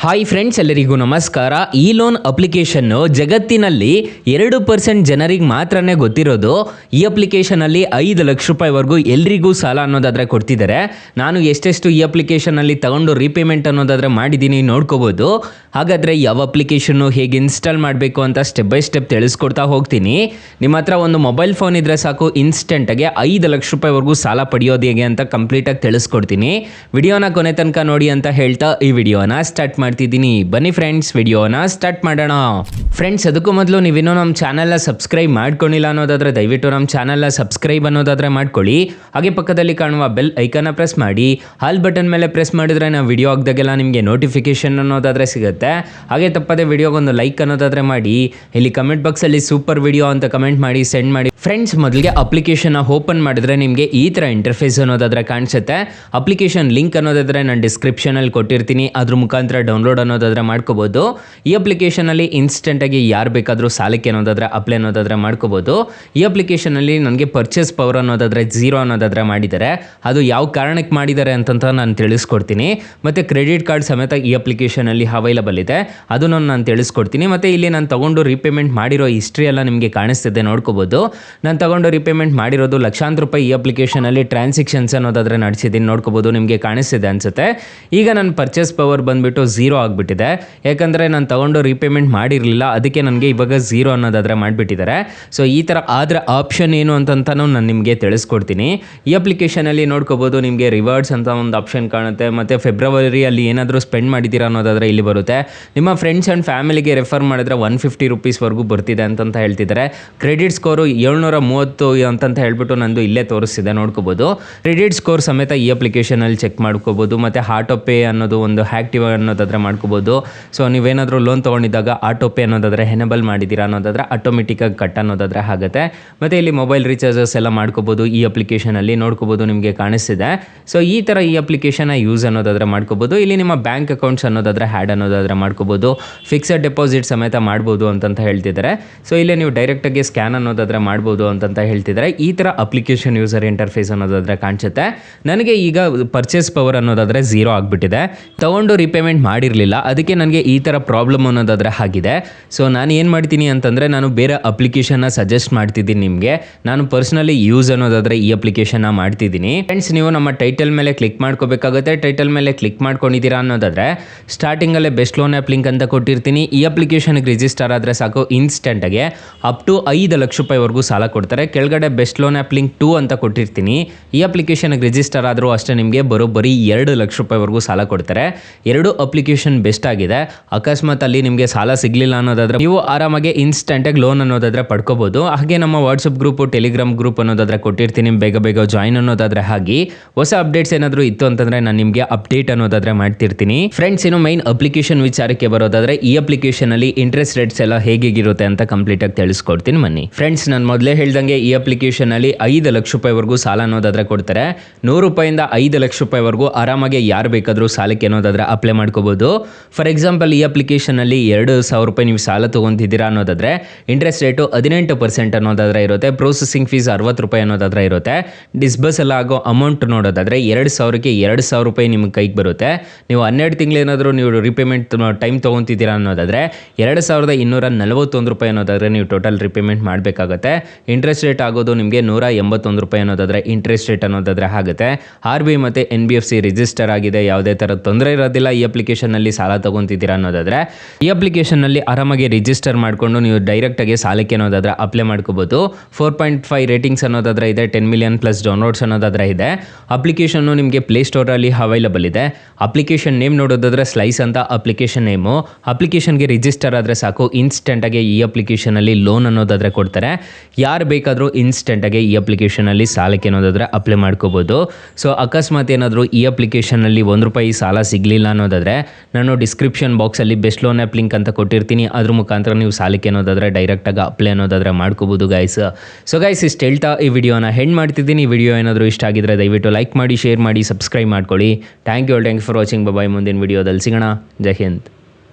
Hi friends, ಎಲ್ಲರಿಗೂ ನಮಸ್ಕಾರ. ಈ ಲೋನ್ ಅಪ್ಲಿಕೇಶನ್ನು ಜಗತ್ತಿನಲ್ಲಿ 2% ಜನರಿಗೆ ಮಾತ್ರನೇ ಗೊತ್ತಿರೋದು. ಈ ಅಪ್ಲಿಕೇಶನಲ್ಲಿ 5 ಲಕ್ಷ ರೂಪಾಯಿವರೆಗೂ ಎಲ್ರಿಗೂ ಸಾಲ ಅನ್ನೋದಾದರೆ ಕೊಡ್ತಿದ್ದಾರೆ. ನಾನು ಎಷ್ಟೆಷ್ಟು ಈ ಅಪ್ಲಿಕೇಶನಲ್ಲಿ ತಗೊಂಡು ರೀಪೇಮೆಂಟ್ ಅನ್ನೋದಾದರೆ ಮಾಡಿದ್ದೀನಿ, ನೋಡ್ಕೋಬೋದು. ಹಾಗಾದರೆ ಯಾವ ಅಪ್ಲಿಕೇಶನ್ನು ಹೇಗೆ ಇನ್ಸ್ಟಾಲ್ ಮಾಡಬೇಕು ಅಂತ ಸ್ಟೆಪ್ ಬೈ ಸ್ಟೆಪ್ ತಿಳಿಸ್ಕೊಡ್ತಾ ಹೋಗ್ತೀನಿ. ನಿಮ್ಮ ಹತ್ರ ಒಂದು ಮೊಬೈಲ್ ಫೋನ್ ಇದ್ದರೆ ಸಾಕು, ಇನ್ಸ್ಟೆಂಟಾಗಿ 5 ಲಕ್ಷ ರೂಪಾಯಿವರೆಗೂ ಸಾಲ ಪಡೆಯೋದು ಹೇಗೆ ಅಂತ ಕಂಪ್ಲೀಟಾಗಿ ತಿಳಿಸ್ಕೊಡ್ತೀನಿ. ವಿಡಿಯೋನ ಕೊನೆ ತನಕ ನೋಡಿ ಅಂತ ಹೇಳ್ತಾ ಈ ವಿಡಿಯೋನ ಸ್ಟಾರ್ಟ್ ಮಾಡ್ತಿದ್ದೀನಿ. ಬನ್ನಿ ಫ್ರೆಂಡ್ಸ್, ವಿಡಿಯೋನ ಸ್ಟಾರ್ಟ್ ಮಾಡೋಣ. ಫ್ರೆಂಡ್ಸ್, ಅದಕ್ಕೂ ಮೊದಲು ನೀವಿನ್ನೂ ನಮ್ಮ ಚಾನಲ್ನ ಸಬ್ಸ್ಕ್ರೈಬ್ ಮಾಡ್ಕೊಂಡಿಲ್ಲ ಅನ್ನೋದಾದರೆ ದಯವಿಟ್ಟು ನಮ್ಮ ಚಾನಲ್ನ ಸಬ್ಸ್ಕ್ರೈಬ್ ಅನ್ನೋದಾದರೆ ಮಾಡ್ಕೊಳ್ಳಿ. ಹಾಗೆ ಪಕ್ಕದಲ್ಲಿ ಕಾಣುವ ಬೆಲ್ ಐಕನ್ನ ಪ್ರೆಸ್ ಮಾಡಿ. ಹಾಲ್ ಬಟನ್ ಮೇಲೆ ಪ್ರೆಸ್ ಮಾಡಿದ್ರೆ ನಾವು ವಿಡಿಯೋ ಹಾಕಿದಾಗೆಲ್ಲ ನಿಮಗೆ ನೋಟಿಫಿಕೇಶನ್ ಅನ್ನೋದಾದರೆ ಸಿಗುತ್ತೆ. ಹಾಗೆ ತಪ್ಪದೆ ವಿಡಿಯೋಗೊಂದು ಲೈಕ್ ಅನ್ನೋದಾದರೆ ಮಾಡಿ. ಇಲ್ಲಿ ಕಮೆಂಟ್ ಬಾಕ್ಸಲ್ಲಿ ಸೂಪರ್ ವಿಡಿಯೋ ಅಂತ ಕಮೆಂಟ್ ಮಾಡಿ ಸೆಂಡ್ ಮಾಡಿ. ಫ್ರೆಂಡ್ಸ್, ಮೊದಲಿಗೆ ಅಪ್ಲಿಕೇಶನ್ ಓಪನ್ ಮಾಡಿದ್ರೆ ನಿಮಗೆ ಈ ಥರ ಇಂಟರ್ಫೇಸ್ ಅನ್ನೋದಾದರೆ ಕಾಣಿಸುತ್ತೆ. ಅಪ್ಲಿಕೇಶನ್ ಲಿಂಕ್ ಅನ್ನೋದಾದರೆ ನಾನು ಡಿಸ್ಕ್ರಿಪ್ಷನಲ್ಲಿ ಕೊಟ್ಟಿರ್ತೀನಿ, ಅದ್ರ ಮುಖಾಂತರ ಡೌನ್ಲೋಡ್ ಅನ್ನೋದಾದರೆ ಮಾಡ್ಕೋಬೋದು. ಈ ಅಪ್ಲಿಕೇಶನಲ್ಲಿ ಇನ್ಸ್ಟೆಂಟಾಗಿ ಯಾರು ಬೇಕಾದರೂ ಸಾಲಕ್ಕೆ ಅನ್ನೋದಾದರೆ ಅಪ್ಲೈ ಅನ್ನೋದಾದರೆ ಮಾಡ್ಕೋಬೋದು. ಈ ಅಪ್ಲಿಕೇಶನಲ್ಲಿ ನನಗೆ ಪರ್ಚೇಸ್ ಪವರ್ ಅನ್ನೋದಾದರೆ 0 ಅನ್ನೋದಾದರೆ ಮಾಡಿದ್ದಾರೆ. ಅದು ಯಾವ ಕಾರಣಕ್ಕೆ ಮಾಡಿದ್ದಾರೆ ಅಂತಂತ ನಾನು ತಿಳಿಸ್ಕೊಡ್ತೀನಿ. ಮತ್ತು ಕ್ರೆಡಿಟ್ ಕಾರ್ಡ್ ಸಮೇತ ಈ ಅಪ್ಲಿಕೇಶನಲ್ಲಿ ಅವೈಲಬಲ್ ಇದೆ, ಅದನ್ನು ನಾನು ತಿಳಿಸ್ಕೊಡ್ತೀನಿ. ಮತ್ತು ಇಲ್ಲಿ ನಾನು ತೊಗೊಂಡು ರೀಪೇಮೆಂಟ್ ಮಾಡಿರೋ ಹಿಸ್ಟ್ರಿ ಎಲ್ಲ ನಿಮಗೆ ಕಾಣಿಸ್ತಿದೆ, ನೋಡ್ಕೋಬೋದು. ನಾನು ತೊಗೊಂಡು ರೀಪೇಮೆಂಟ್ ಮಾಡಿರೋದು ಲಕ್ಷಾಂತರ ರೂಪಾಯಿ ಈ ಅಪ್ಲಿಕೇಶನಲ್ಲಿ ಟ್ರಾನ್ಸಾಕ್ಷನ್ಸ್ ಅನ್ನೋದಾದರೆ ನಡೆಸಿದ್ದೀನಿ, ನೋಡ್ಕೋಬೋದು. ನಿಮಗೆ ಕಾಣಿಸ್ತಿದೆ ಅನಿಸುತ್ತೆ. ಈಗ ನನ್ನ ಪರ್ಚೇಸ್ ಪವರ್ ಬಂದುಬಿಟ್ಟು 0 ಆಗಿಬಿಟ್ಟಿದೆ. ಯಾಕಂದರೆ ನಾನು ತೊಗೊಂಡು ರೀಪೇಮೆಂಟ್ ಮಾಡಿರಲಿಲ್ಲ, ಅದಕ್ಕೆ ನನಗೆ ಇವಾಗ 0 ಅನ್ನೋದಾದರೆ ಮಾಡಿಬಿಟ್ಟಿದ್ದಾರೆ. ಸೊ ಈ ಥರ ಆದರೆ ಆಪ್ಷನ್ ಏನು ಅಂತಂತನೂ ನಾನು ನಿಮಗೆ ತಿಳಿಸ್ಕೊಡ್ತೀನಿ. ಈ ಅಪ್ಲಿಕೇಶನಲ್ಲಿ ನೋಡ್ಕೋಬೋದು, ನಿಮಗೆ ರಿವಾರ್ಡ್ಸ್ ಅಂತ ಒಂದು ಆಪ್ಷನ್ ಕಾಣುತ್ತೆ. ಮತ್ತು ಫೆಬ್ರವರಿಯಲ್ಲಿ ಏನಾದರೂ ಸ್ಪೆಂಡ್ ಮಾಡಿದ್ದೀರಾ ಅನ್ನೋದಾದರೆ ಇಲ್ಲಿ ಬರುತ್ತೆ. ನಿಮ್ಮ ಫ್ರೆಂಡ್ಸ್ ಆ್ಯಂಡ್ ಫ್ಯಾಮಿಲಿಗೆ ರೆಫರ್ ಮಾಡಿದ್ರೆ 150 ರೂಪೀಸ್ವರೆಗೂ ಬರ್ತಿದೆ ಅಂತಂತ ಹೇಳ್ತಿದ್ದಾರೆ. ಕ್ರೆಡಿಟ್ ಸ್ಕೋರು 730 ಅಂತಂತ ಹೇಳ್ಬಿಟ್ಟು ನಂದು ಇಲ್ಲೇ ತೋರಿಸ್ತಿದೆ, ನೋಡ್ಕೋಬೋದು. ಕ್ರೆಡಿಟ್ ಸ್ಕೋರ್ ಸಮೇತ ಈ ಅಪ್ಲಿಕೇಶನಲ್ಲಿ ಚೆಕ್ ಮಾಡ್ಕೋಬೋದು. ಮತ್ತು ಆಟೋ ಪೇ ಅನ್ನೋದು ಒಂದು ಆ್ಯಕ್ಟಿವ್ ಅನ್ನೋದಾದರೆ ಮಾಡ್ಕೋಬೋದು. ಸೊ ನೀವೇನಾದರೂ ಲೋನ್ ತೊಗೊಂಡಿದ್ದಾಗ ಆಟೋ ಪೇ ಅನ್ನೋದಾದರೆ ಎನೇಬಲ್ ಮಾಡಿದ್ದೀರಾ ಅನ್ನೋದಾದರೆ ಆಟೋಮೆಟಿಕ್ಕಾಗಿ ಕಟ್ ಅನ್ನೋದಾದರೆ ಆಗುತ್ತೆ. ಮತ್ತು ಇಲ್ಲಿ ಮೊಬೈಲ್ ರೀಚಾರ್ಜಸ್ ಎಲ್ಲ ಮಾಡ್ಕೋಬೋದು ಈ ಅಪ್ಲಿಕೇಶನಲ್ಲಿ, ನೋಡ್ಕೋಬೋದು. ನಿಮಗೆ ಕಾಣಿಸ್ತಿದೆ. ಸೊ ಈ ಥರ ಈ ಅಪ್ಲಿಕೇಶನ್ನ ಯೂಸ್ ಅನ್ನೋದಾದರೆ ಮಾಡ್ಕೋಬೋದು. ಇಲ್ಲಿ ನಿಮ್ಮ ಬ್ಯಾಂಕ್ ಅಕೌಂಟ್ಸ್ ಅನ್ನೋದಾದರೆ ಹ್ಯಾಡ್ ಅನ್ನೋದಾದರೆ ಮಾಡ್ಕೋಬೋದು. ಫಿಕ್ಸೆಡ್ ಡೆಪಾಸಿಟ್ ಸಮೇತ ಮಾಡ್ಬೋದು ಅಂತಂತ ಹೇಳ್ತಿದ್ದಾರೆ. ಸೊ ಇಲ್ಲಿ ನೀವು ಡೈರೆಕ್ಟಾಗಿ ಸ್ಕ್ಯಾನ್ ಅನ್ನೋದಾದರೆ ಮಾಡ್ಬೋದು ಅಂತಂತ ಹೇಳ್ತಿದ್ದಾರೆ. ಈ ಥರ ಅಪ್ಲಿಕೇಶನ್ ಯೂಸರ್ ಇಂಟರ್ಫೇಸ್ ಅನ್ನೋದಾದರೆ ಕಾಣಿಸುತ್ತೆ. ನನಗೆ ಈಗ ಪರ್ಚೇಸ್ ಪವರ್ ಅನ್ನೋದಾದರೆ 0 ಆಗಿಬಿಟ್ಟಿದೆ. ತೊಗೊಂಡು ರೀಪೇಮೆಂಟ್ ಮಾಡಿರಲಿಲ್ಲ, ಅದಕ್ಕೆ ನನಗೆ ಈ ಥರ ಪ್ರಾಬ್ಲಮ್ ಅನ್ನೋದಾದರೆ ಆಗಿದೆ. ಸೊ ನಾನು ಏನು ಮಾಡ್ತೀನಿ ಅಂತಂದರೆ, ನಾನು ಬೇರೆ ಅಪ್ಲಿಕೇಶನ್ನ ಸಜೆಸ್ಟ್ ಮಾಡ್ತಿದ್ದೀನಿ ನಿಮಗೆ. ನಾನು ಪರ್ಸ್ನಲಿ ಯೂಸ್ ಅನ್ನೋದಾದರೆ ಈ ಅಪ್ಲಿಕೇಶನ್ನ ಮಾಡ್ತಿದ್ದೀನಿ. ಫ್ರೆಂಡ್ಸ್, ನೀವು ನಮ್ಮ ಟೈಟಲ್ ಮೇಲೆ ಕ್ಲಿಕ್ ಮಾಡ್ಕೋಬೇಕಾಗುತ್ತೆ. ಟೈಟಲ್ ಮೇಲೆ ಕ್ಲಿಕ್ ಮಾಡ್ಕೊಂಡಿದ್ದೀರಾ ಅನ್ನೋದಾದರೆ ಸ್ಟಾರ್ಟಿಂಗಲ್ಲೇ ಬೆಸ್ಟ್ ಲೋನ್ ಆ್ಯಪ್ ಲಿಂಕ್ ಅಂತ ಕೊಟ್ಟಿರ್ತೀನಿ. ಈ ಅಪ್ಲಿಕೇಶನ್ಗೆ ರಿಜಿಸ್ಟರ್ ಆದರೆ ಸಾಕು, ಇನ್ಸ್ಟೆಂಟಾಗಿ ಅಪ್ ಟು 5 ಲಕ್ಷ ರೂಪಾಯಿವರೆಗೂ ಸಾಲ ಕೊಡ್ತಾರೆ. ಕೆಳಗಡೆ ಬೆಸ್ಟ್ ಲೋನ್ ಆ್ಯಪ್ ಲಿಂಕ್ 2 ಅಂತ ಕೊಟ್ಟಿರ್ತೀನಿ. ಈ ಅಪ್ಲಿಕೇಶನ್ಗೆ ರಿಜಿಸ್ಟರ್ ಆದರೂ ಅಷ್ಟೇ ನಿಮಗೆ ಬರೋಬ್ಬರಿ 2 ಲಕ್ಷ ರೂಪಾಯಿವರೆಗೂ ಸಾಲ ಕೊಡ್ತಾರೆ. 2 ಅಪ್ಲಿಕೇಶನ್ ಬೆಸ್ಟ್ ಆಗಿದೆ. ಅಕಸ್ಮಾತ್ ಅಲ್ಲಿ ನಿಮಗೆ ಸಾಲ ಸಿಗಲಿಲ್ಲ ಅನ್ನೋದಾದರೆ ನೀವು ಆರಾಮಾಗಿ ಇನ್ಸ್ಟೆಂಟಾಗಿ ಲೋನ್ ಅನ್ನೋದಾದರೆ ಪಡ್ಕೋಬೋದು. ಹಾಗೆ ನಮ್ಮ ವಾಟ್ಸಪ್ ಗ್ರೂಪು, ಟೆಲಿಗ್ರಾಮ್ ಗ್ರೂಪ್ ಅನ್ನೋದಾದರೆ ಕೊಟ್ಟಿರ್ತೀನಿ, ಬೇಗ ಬೇಗ ಜಾಯಿನ್ ಅನ್ನೋದಾದರೆ ಆಗಿ. ಹೊಸ ಅಪ್ಡೇಟ್ಸ್ ಏನಾದರೂ ಇತ್ತು ಅಂತಂದರೆ ನಾನು ನಿಮಗೆ ಅಪ್ಡೇಟ್ ಅನ್ನೋದಾದರೆ ಮಾಡ್ತಿರ್ತೀನಿ. ಫ್ರೆಂಡ್ಸ್, ಇನ್ನು ಮೈನ್ ಅಪ್ಲಿಕೇಶನ್ ವಿಚಾರಕ್ಕೆ ಬರೋದಾದರೆ ಈ ಅಪ್ಲಿಕೇಶನಲ್ಲಿ ಇಂಟ್ರೆಸ್ಟ್ ರೇಟ್ಸ್ ಎಲ್ಲ ಹೇಗಿರುತ್ತೆ ಅಂತ ಕಂಪ್ಲೀಟಾಗಿ ತಿಳಿಸ್ಕೊಡ್ತೀನಿ ಬನ್ನಿ. ಫ್ರೆಂಡ್ಸ್, ನಾನು ಮೊದಲೇ ಹೇಳ್ದಂಗೆ ಈ ಅಪ್ಲಿಕೇಶನಲ್ಲಿ 5 ಲಕ್ಷ ರೂಪಾಯಿವರೆಗೂ ಸಾಲ ಅನ್ನೋದಾದರೆ ಕೊಡ್ತಾರೆ. 100 ರೂಪಾಯಿಂದ 5 ಲಕ್ಷ ರೂಪಾಯಿವರೆಗೂ ಆರಾಮಾಗಿ ಯಾರು ಬೇಕಾದರೂ ಸಾಲಕ್ಕೆ ಅನ್ನೋದಾದರೆ ಅಪ್ಲೈ ಮಾಡ್ಕೋಬೋದು. ಫಾರ್ ಎಕ್ಸಾಂಪಲ್, ಈ ಅಪ್ಲಿಕೇಶನಲ್ಲಿ 2,000 ರೂಪಾಯಿ ನೀವು ಸಾಲ ತೊಗೊತಿದ್ದೀರಾ ಅನ್ನೋದಾದರೆ ಇಂಟ್ರೆಸ್ಟ್ ರೇಟು 18% ಅನ್ನೋದಾದರೆ ಇರುತ್ತೆ. ಪ್ರೊಸೆಸಿಂಗ್ ಫೀಸ್ 60 ರೂಪಾಯಿ ಅನ್ನೋದಾದರೆ ಇರುತ್ತೆ. ಡಿಸ್ಬರ್ಸ್ ಎಲ್ಲ ಆಗೋ ಅಮೌಂಟ್ ನೋಡೋದಾದರೆ 2,000ಕ್ಕೆ 2,000 ರೂಪಾಯಿ ನಿಮಗೆ ಕೈಗೆ ಬರುತ್ತೆ. ನೀವು 12 ತಿಂಗಳೇನಾದರೂ ನೀವು ರಿಪೇಮೆಂಟ್ ಟೈಮ್ ತೊಗೊತಿದ್ದೀರಾ ಅನ್ನೋದಾದರೆ 2,241 ರೂಪಾಯಿ ಅನ್ನೋದಾದರೆ ನೀವು ಟೋಟಲ್ ರಿಪೇಮೆಂಟ್ ಮಾಡಬೇಕಾಗುತ್ತೆ. ಇಂಟ್ರೆಸ್ಟ್ ರೇಟ್ ಆಗೋದು ನಿಮಗೆ 181 ರೂಪಾಯಿ ಅನ್ನೋದಾದರೆ ಇಂಟ್ರೆಸ್ಟ್ ರೇಟ್ ಅನ್ನೋದಾದರೆ ಆಗುತ್ತೆ. RBI ಮತ್ತು NBFC ರಿಜಿಸ್ಟರ್ ಆಗಿದೆ, ಯಾವುದೇ ಥರದ ತೊಂದರೆ ಇರೋದಿಲ್ಲ. ಈ ಅಪ್ಲಿಕೇಶನ್ನಲ್ಲಿ ಸಾಲ ತೊಗೊತಿದ್ದೀರಾ ಅನ್ನೋದಾದರೆ ಈ ಅಪ್ಲಿಕೇಶನ್ನಲ್ಲಿ ಆರಾಮಾಗಿ ರಿಜಿಸ್ಟರ್ ಮಾಡಿಕೊಂಡು ನೀವು ಡೈರೆಕ್ಟಾಗಿ ಸಾಲಕ್ಕೆ ಅನ್ನೋದಾದರೆ ಅಪ್ಲೈ ಮಾಡ್ಕೋಬೋದು. 4.5 ರೇಟಿಂಗ್ಸ್ ಅನ್ನೋದಾದರೆ ಇದೆ. 10 ಮಿಲಿಯನ್ ಪ್ಲಸ್ ಡೌನ್ಲೋಡ್ಸ್ ಅನ್ನೋದಾದರೆ ಇದೆ. ಅಪ್ಲಿಕೇಶನ್ನು ನಿಮಗೆ ಪ್ಲೇಸ್ಟೋರಲ್ಲಿ ಅವೈಲಬಲ್ ಇದೆ. ಅಪ್ಲಿಕೇಶನ್ ನೇಮ್ ನೋಡೋದಾದರೆ ಸ್ಲೈಸ್ ಅಂತ ಅಪ್ಲಿಕೇಶನ್ ನೇಮು. ಅಪ್ಲಿಕೇಶನ್ಗೆ ರಿಜಿಸ್ಟರ್ ಆದರೆ ಸಾಕು, ಇನ್ಸ್ಟೆಂಟಾಗಿ ಈ ಅಪ್ಲಿಕೇಶನಲ್ಲಿ ಲೋನ್ ಅನ್ನೋದಾದರೆ ಕೊಡ್ತಾರೆ. ಯಾರು ಬೇಕಾದರೂ ಇನ್ಸ್ಟೆಂಟಾಗಿ ಈ ಅಪ್ಲಿಕೇಶನಲ್ಲಿ ಸಾಲಕ್ಕೆ ಅನ್ನೋದಾದರೆ ಅಪ್ಲೈ ಮಾಡ್ಕೋಬೋದು. ಸೊ ಅಕಸ್ಮಾತ್ ಏನಾದರೂ ಈ ಅಪ್ಲಿಕೇಶನಲ್ಲಿ 1 ರೂಪಾಯಿ ಸಾಲ ಸಿಗಲಿಲ್ಲ ಅನ್ನೋದಾದರೆ ನಾನು ಡಿಸ್ಕ್ರಿಪ್ಷನ್ ಬಾಕ್ಸಲ್ಲಿ ಬೆಸ್ಟ್ ಲೋನ್ ಆ್ಯಪ್ ಲಿಂಕ್ ಅಂತ ಕೊಟ್ಟಿರ್ತೀನಿ, ಅದ್ರ ಮುಖಾಂತರ ನೀವು ಸಾಲಕ್ಕೆ ಅನ್ನೋದಾದರೆ ಡೈರೆಕ್ಟಾಗಿ ಅಪ್ಲೈ ಅನ್ನೋದಾದರೆ ಮಾಡ್ಕೋಬೋದು ಗೈಸ್. ಸೊ ಗೈಸ್, ಇಷ್ಟು ಹೇಳ್ತಾ ಈ ವಿಡಿಯೋನ ಹೆಂಡ್ ಮಾಡ್ತಿದ್ದೀನಿ. ಈ ವಿಡಿಯೋ ಏನಾದರೂ ಇಷ್ಟ ಆಗಿದ್ರೆ ದಯವಿಟ್ಟು ಲೈಕ್ ಮಾಡಿ, ಶೇರ್ ಮಾಡಿ, ಸಬ್ಸ್ಕ್ರೈಬ್ ಮಾಡ್ಕೊಳ್ಳಿ. Thank you for watching. Bye. ಮುಂದಿನ ವಿಡಿಯೋದಲ್ಲಿ ಸಿಗೋಣ. ಜೈ ಹಿಂದ್.